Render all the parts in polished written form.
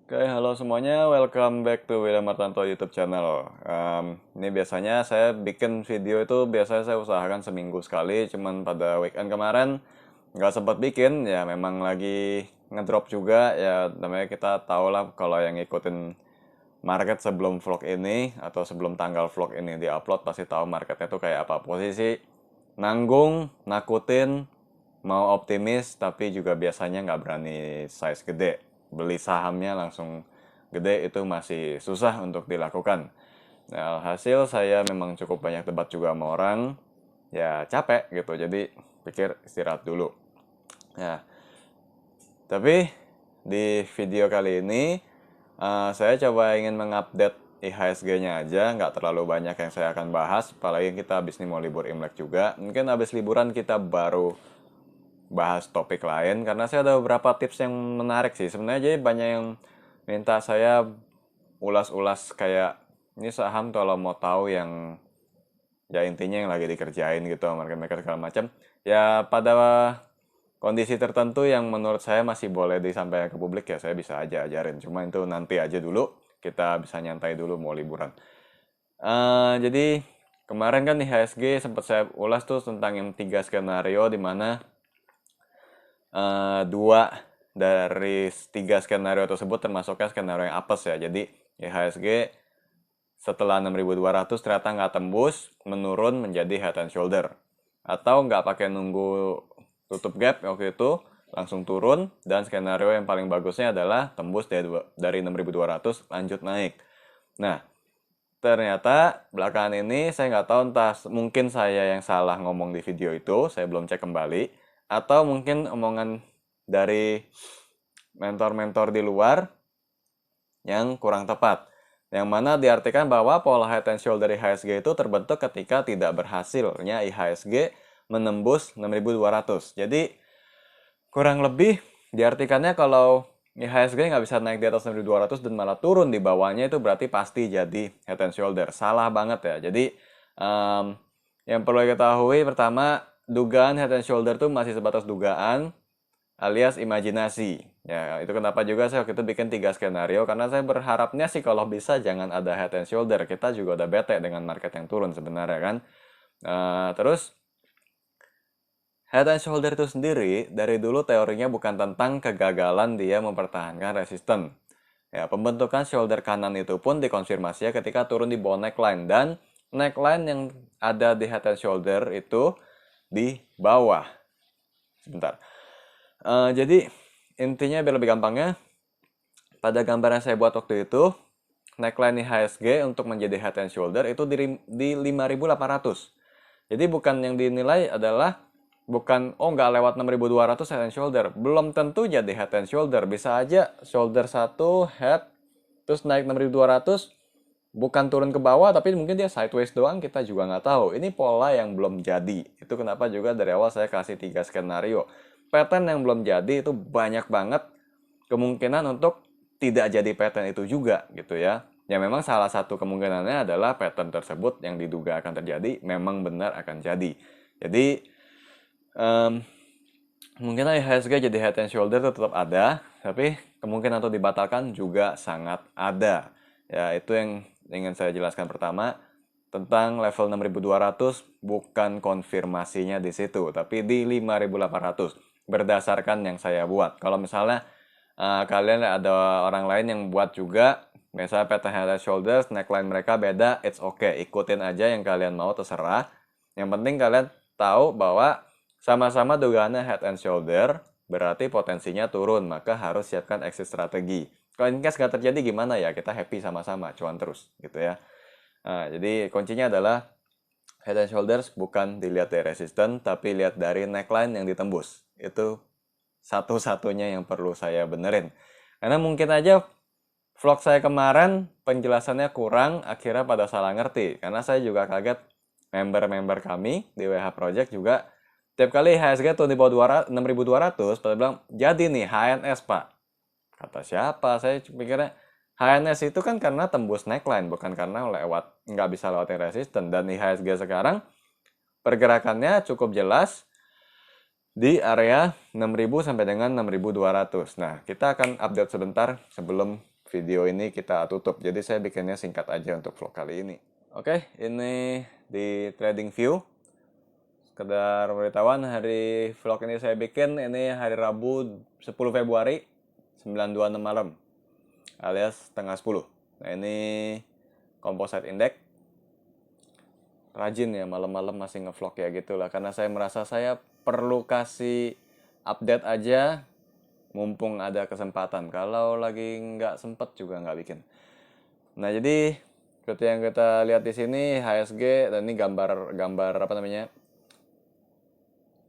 Oke, halo semuanya, welcome back to William Martanto YouTube channel. Ini biasanya saya bikin video itu biasanya saya usahakan seminggu sekali, cuman pada weekend kemarin nggak sempat bikin, ya memang lagi ngedrop juga, ya namanya kita tahu lah kalau yang ngikutin market sebelum vlog ini atau sebelum tanggal vlog ini diupload pasti tahu marketnya tuh kayak apa. Posisi nanggung, nakutin, mau optimis tapi juga biasanya nggak berani size gede. Beli sahamnya langsung gede itu masih susah untuk dilakukan. Nah, hasil saya memang cukup banyak debat juga sama orang, ya capek gitu, jadi pikir istirahat dulu. Nah, tapi di video kali ini saya coba ingin mengupdate IHSG-nya aja, nggak terlalu banyak yang saya akan bahas, apalagi kita habis ini mau libur Imlek juga. Mungkin habis liburan kita baru bahas topik lain, karena saya ada beberapa tips yang menarik sih. Sebenarnya jadi banyak yang minta saya ulas-ulas kayak, ini saham kalau mau tahu yang, ya intinya yang lagi dikerjain gitu, market-maker segala macam. Ya pada kondisi tertentu yang menurut saya masih boleh disampaikan ke publik ya saya bisa aja ajarin. Cuma itu nanti aja dulu, kita bisa nyantai dulu mau liburan. Jadi kemarin kan IHSG sempat saya ulas tuh tentang yang 3 skenario di mana dua dari 3 skenario tersebut termasuknya skenario yang apes ya. Jadi IHSG setelah 6.200 ternyata nggak tembus, menurun menjadi head and shoulder. Atau nggak pakai nunggu tutup gap waktu itu, langsung turun, dan skenario yang paling bagusnya adalah tembus dari 6.200 lanjut naik. Nah, ternyata belakangan ini saya nggak tahu, entah mungkin saya yang salah ngomong di video itu, saya belum cek kembali, atau mungkin omongan dari mentor-mentor di luar yang kurang tepat. Yang mana diartikan bahwa pola head and shoulder IHSG itu terbentuk ketika tidak berhasilnya IHSG menembus 6.200. Jadi kurang lebih diartikannya kalau IHSG nggak bisa naik di atas 6.200 dan malah turun di bawahnya, itu berarti pasti jadi head and shoulder. Salah banget ya. Jadi yang perlu diketahui pertama, dugaan head and shoulder itu masih sebatas dugaan alias imajinasi. Ya, itu kenapa juga saya waktu itu bikin 3 skenario, karena saya berharapnya sih kalau bisa jangan ada head and shoulder. Kita juga udah bete dengan market yang turun sebenarnya kan. Terus head and shoulder itu sendiri dari dulu teorinya bukan tentang kegagalan dia mempertahankan resisten. Ya, pembentukan shoulder kanan itu pun dikonfirmasi ya ketika turun di bawah neckline, dan neckline yang ada di head and shoulder itu di bawah. Sebentar. Jadi intinya biar lebih gampangnya, pada gambar yang saya buat waktu itu, neckline IHSG untuk menjadi head and shoulder itu di 5.800. Jadi bukan yang dinilai adalah bukan nggak lewat 6.200 head and shoulder. Belum tentu jadi head and shoulder. Bisa aja shoulder 1 head terus naik 6.200, bukan turun ke bawah tapi mungkin dia sideways doang, kita juga nggak tahu. Ini pola yang belum jadi. Itu kenapa juga dari awal saya kasih 3 skenario. Pattern yang belum jadi itu banyak banget kemungkinan untuk tidak jadi pattern itu juga gitu ya. Ya memang salah satu kemungkinannya adalah pattern tersebut yang diduga akan terjadi memang benar akan jadi. Jadi kemungkinan IHSG jadi head and shoulder itu tetap ada, tapi kemungkinan untuk dibatalkan juga sangat ada. Ya itu yang ingin saya jelaskan pertama, tentang level 6.200 bukan konfirmasinya di situ, tapi di 5.800 berdasarkan yang saya buat. Kalau misalnya kalian ada orang lain yang buat juga, misalnya pattern head and shoulders, neckline mereka beda, it's okay, ikutin aja yang kalian mau, terserah. Yang penting kalian tahu bahwa sama-sama dugaannya head and shoulder, berarti potensinya turun, maka harus siapkan exit strategi. Kalau in case nggak terjadi gimana ya, kita happy sama-sama, cuan terus gitu ya. Nah, jadi kuncinya adalah head and shoulders bukan dilihat dari resisten, tapi lihat dari neckline yang ditembus. Itu satu-satunya yang perlu saya benerin. Karena mungkin aja vlog saya kemarin penjelasannya kurang, akhirnya pada salah ngerti. Karena saya juga kaget, member-member kami di WH Project juga tiap kali IHSG tuh di bawah 6.200, pada bilang, jadi nih HNS pak. Kata siapa? Saya pikirnya HNS itu kan karena tembus neckline, bukan karena nggak bisa lewatin resisten. Dan IHSG sekarang pergerakannya cukup jelas di area 6.000 sampai dengan 6.200. Nah, kita akan update sebentar sebelum video ini kita tutup. Jadi saya bikinnya singkat aja untuk vlog kali ini. Oke, ini di TradingView. Sekedar pemberitahuan, hari vlog ini saya bikin ini hari Rabu 10 Februari 9.26 malam alias setengah 10. Nah, ini Composite Index. Rajin ya malam-malam masih ngevlog ya gitu lah, karena saya merasa saya perlu kasih update aja mumpung ada kesempatan. Kalau lagi nggak sempet juga nggak bikin. Nah, jadi seperti yang kita lihat di sini HSG, dan ini gambar apa namanya,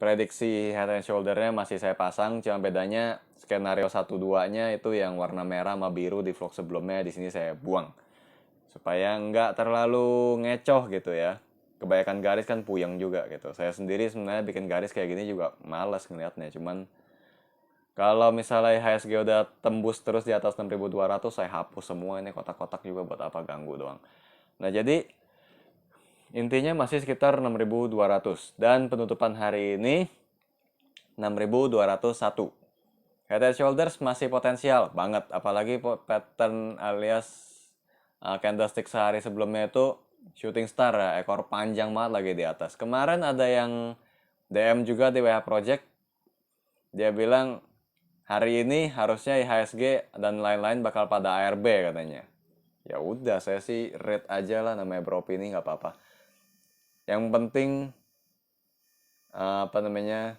prediksi head and shoulder-nya masih saya pasang, cuma bedanya skenario 1-2-nya itu yang warna merah sama biru di vlog sebelumnya, di sini saya buang. Supaya nggak terlalu ngecoh gitu ya. Kebanyakan garis kan puyeng juga gitu. Saya sendiri sebenarnya bikin garis kayak gini juga males ngeliatnya. Cuman kalau misalnya HSG udah tembus terus di atas 6.200, saya hapus semua. Ini kotak-kotak juga buat apa, ganggu doang. Nah, jadi intinya masih sekitar 6.200. Dan penutupan hari ini 6.201. Head and shoulders masih potensial banget. Apalagi pattern alias candlestick sehari sebelumnya itu shooting star ya. Ekor panjang banget lagi di atas. Kemarin ada yang DM juga di WH Project. Dia bilang hari ini harusnya IHSG dan lain-lain bakal pada ARB katanya. Ya udah, saya sih rate aja lah, namanya beropini nggak apa-apa. Yang penting apa namanya?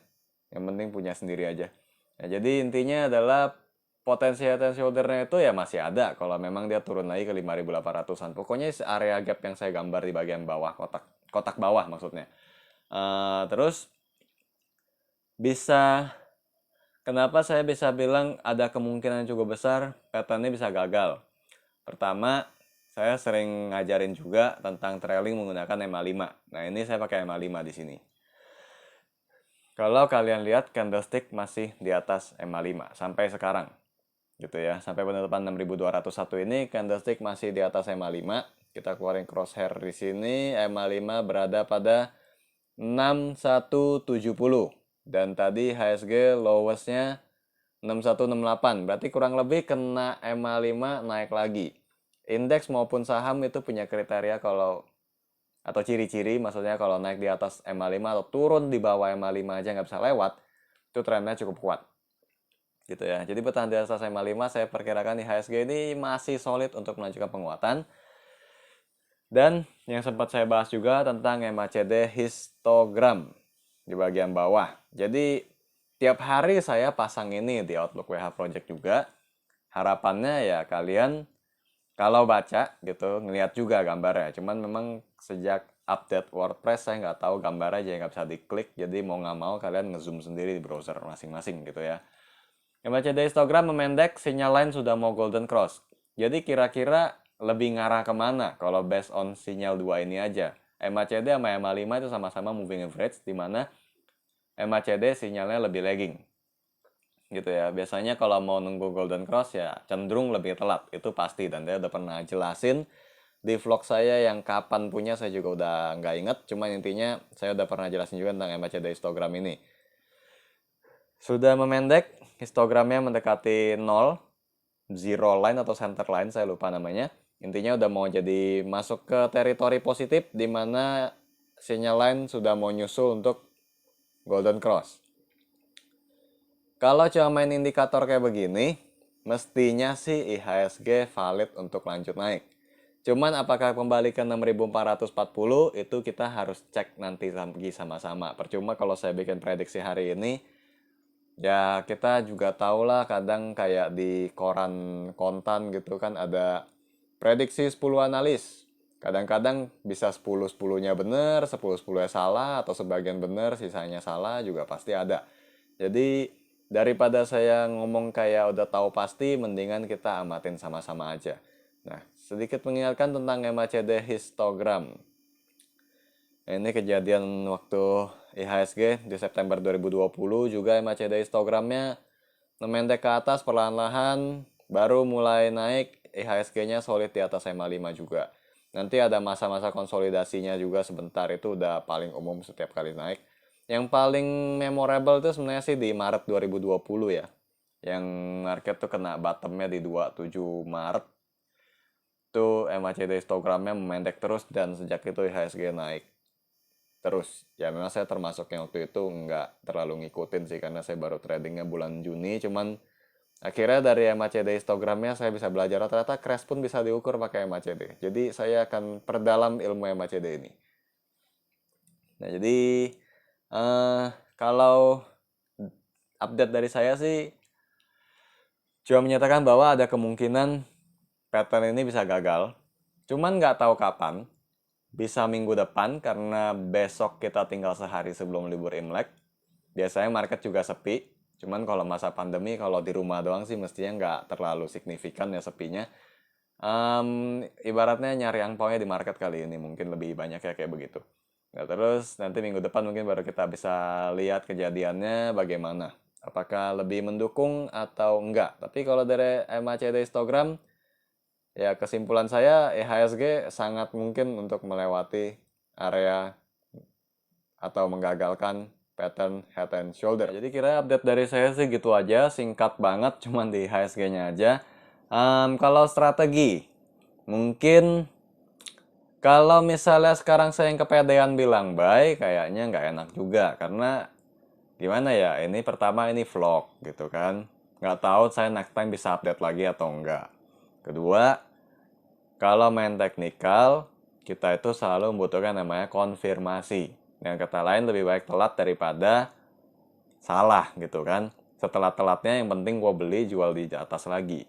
Yang penting punya sendiri aja. Nah, jadi intinya adalah potensi head and shoulder-nya itu ya masih ada kalau memang dia turun lagi ke 5.800-an. Pokoknya area gap yang saya gambar di bagian bawah, kotak bawah maksudnya. Terus kenapa saya bisa bilang ada kemungkinan cukup besar pattern-nya bisa gagal? Pertama, saya sering ngajarin juga tentang trailing menggunakan EMA 5. Nah, ini saya pakai EMA 5 di sini. Kalau kalian lihat candlestick masih di atas EMA 5 sampai sekarang. Gitu ya. Sampai penutupan 6.201 ini candlestick masih di atas EMA 5. Kita keluarin crosshair di sini, EMA 5 berada pada 6170. Dan tadi HSG lowestnya 6168. Berarti kurang lebih kena EMA 5 naik lagi. Indeks maupun saham itu punya kriteria atau ciri-ciri, maksudnya kalau naik di atas EMA 5 atau turun di bawah EMA 5 aja nggak bisa lewat, itu trennya cukup kuat. Gitu ya. Jadi bertahan di atas EMA 5, saya perkirakan IHSG ini masih solid untuk melanjutkan penguatan. Dan yang sempat saya bahas juga tentang MACD histogram di bagian bawah. Jadi tiap hari saya pasang ini di Outlook WH Project juga. Harapannya ya kalian kalau baca gitu ngelihat juga gambarnya. Cuman memang sejak update WordPress saya nggak tahu gambar aja nggak bisa diklik. Jadi mau nggak mau kalian ngezoom sendiri di browser masing-masing gitu ya. MACD histogram memendek, sinyal lain sudah mau golden cross. Jadi kira-kira lebih ngarah kemana kalau based on sinyal 2 ini aja. MACD sama EMA 5 itu sama-sama moving average, di mana MACD sinyalnya lebih lagging. Gitu ya. Biasanya kalau mau nunggu golden cross ya cenderung lebih telat, itu pasti. Dan saya udah pernah jelasin di vlog saya yang kapan punya, saya juga udah nggak inget. Cuma intinya saya udah pernah jelasin juga tentang MACD histogram ini. Sudah memendek, histogramnya mendekati 0, zero line atau center line, saya lupa namanya. Intinya udah mau jadi masuk ke teritori positif, di mana sinyal line sudah mau nyusul untuk golden cross. Kalau cuma main indikator kayak begini, mestinya sih IHSG valid untuk lanjut naik. Cuman apakah kembali ke 6.440 itu kita harus cek nanti sama-sama. Percuma kalau saya bikin prediksi hari ini, ya kita juga tahu lah kadang kayak di koran kontan gitu kan ada prediksi 10 analis. Kadang-kadang bisa 10-10-nya bener, 10-10-nya salah, atau sebagian bener, sisanya salah juga pasti ada. Jadi daripada saya ngomong kayak udah tahu pasti, mendingan kita amatin sama-sama aja. Nah, sedikit mengingatkan tentang MACD histogram. Ini kejadian waktu IHSG di September 2020 juga MACD histogramnya memendek ke atas perlahan-lahan, baru mulai naik, IHSG-nya solid di atas EMA 5 juga. Nanti ada masa-masa konsolidasinya juga sebentar, itu udah paling umum setiap kali naik. Yang paling memorable itu sebenarnya sih di Maret 2020 ya. yang market tuh kena bottomnya di 27 Maret. Tuh MACD histogramnya memendek terus dan sejak itu IHSG naik terus. Ya memang saya termasuk yang waktu itu nggak terlalu ngikutin sih karena saya baru tradingnya bulan Juni. Cuman akhirnya dari MACD histogramnya saya bisa belajar ternyata crash pun bisa diukur pakai MACD. Jadi saya akan perdalam ilmu MACD ini. Nah jadi kalau update dari saya sih cuma menyatakan bahwa ada kemungkinan pattern ini bisa gagal. Cuman nggak tahu kapan. Bisa minggu depan karena besok kita tinggal sehari sebelum libur Imlek. Biasanya market juga sepi. Cuman kalau masa pandemi kalau di rumah doang sih mestinya nggak terlalu signifikan ya sepinya. Ibaratnya nyari angpaunya di market kali ini mungkin lebih banyak ya kayak begitu. Nah, terus nanti minggu depan mungkin baru kita bisa lihat kejadiannya bagaimana. Apakah lebih mendukung atau enggak. Tapi kalau dari MACD histogram, ya kesimpulan saya IHSG sangat mungkin untuk melewati area atau menggagalkan pattern head and shoulder. Jadi kira update dari saya sih gitu aja, singkat banget, cuman di IHSG-nya aja. Kalau strategi, mungkin kalau misalnya sekarang saya yang kepedean bilang buy, kayaknya nggak enak juga. Karena gimana ya, ini pertama ini vlog gitu kan. Nggak tahu saya next time bisa update lagi atau enggak. Kedua, kalau main teknikal, kita itu selalu membutuhkan namanya konfirmasi. Dengan kata lain, lebih baik telat daripada salah gitu kan. Setelah telatnya yang penting gue beli jual di atas lagi.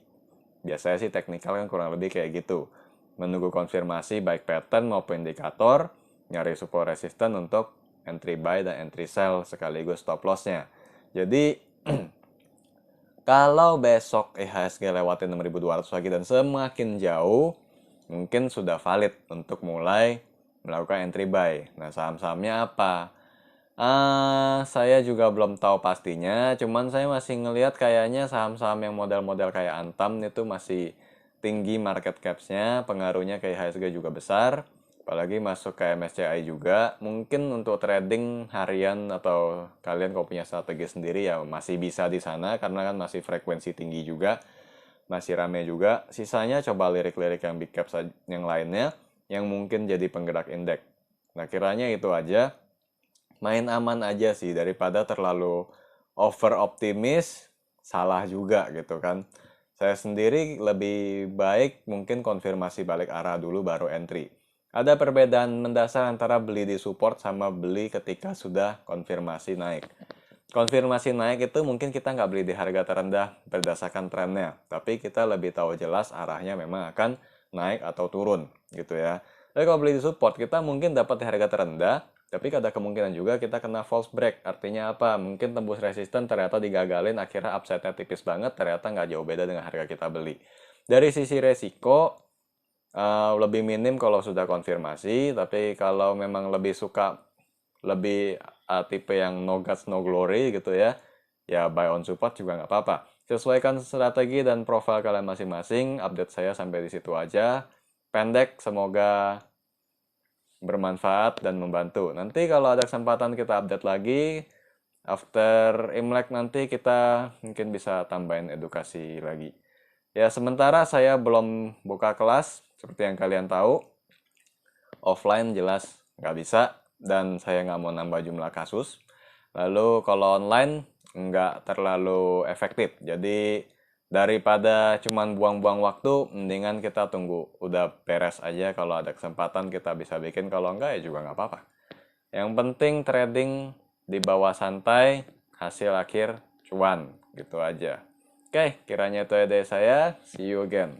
Biasanya sih teknikal kan kurang lebih kayak gitu. Menunggu konfirmasi baik pattern maupun indikator, nyari support resistance untuk entry buy dan entry sell sekaligus stop lossnya. Jadi kalau besok IHSG lewatin 6.200 lagi dan semakin jauh, mungkin sudah valid untuk mulai melakukan entry buy. Nah, saham-sahamnya apa? Saya juga belum tahu pastinya, cuman saya masih ngelihat kayaknya saham-saham yang model-model kayak Antam itu masih tinggi market caps-nya, pengaruhnya ke IHSG juga besar, apalagi masuk ke MSCI juga. Mungkin untuk trading harian atau kalian kalau punya strategi sendiri ya masih bisa di sana karena kan masih frekuensi tinggi juga, masih rame juga. Sisanya coba lirik-lirik yang big caps yang lainnya yang mungkin jadi penggerak indeks. Nah, kiranya itu aja. Main aman aja sih daripada terlalu over optimis, salah juga gitu kan. Saya sendiri lebih baik mungkin konfirmasi balik arah dulu baru entry. Ada perbedaan mendasar antara beli di support sama beli ketika sudah konfirmasi naik. Konfirmasi naik itu mungkin kita nggak beli di harga terendah berdasarkan trennya, tapi kita lebih tahu jelas arahnya memang akan naik atau turun gitu ya. Tapi kalau beli di support kita mungkin dapat di harga terendah, tapi ada kemungkinan juga kita kena false break. Artinya apa? Mungkin tembus resisten ternyata digagalin, akhirnya upside-nya tipis banget, ternyata nggak jauh beda dengan harga kita beli. Dari sisi resiko, lebih minim kalau sudah konfirmasi, tapi kalau memang lebih suka, lebih tipe yang no guts, no glory gitu ya, ya buy on support juga nggak apa-apa. Sesuaikan strategi dan profil kalian masing-masing, update saya sampai di situ aja. Pendek, semoga bermanfaat dan membantu. Nanti kalau ada kesempatan kita update lagi. After Imlek nanti kita mungkin bisa tambahin edukasi lagi. Ya sementara saya belum buka kelas. Seperti yang kalian tahu. Offline jelas nggak bisa. Dan saya nggak mau nambah jumlah kasus. Lalu kalau online nggak terlalu efektif. Jadi daripada cuman buang-buang waktu, mendingan kita tunggu udah beres aja. Kalau ada kesempatan kita bisa bikin, kalau enggak ya juga nggak apa-apa. Yang penting trading di bawah santai, hasil akhir cuan, gitu aja. Oke, kiranya itu aja dari saya. See you again.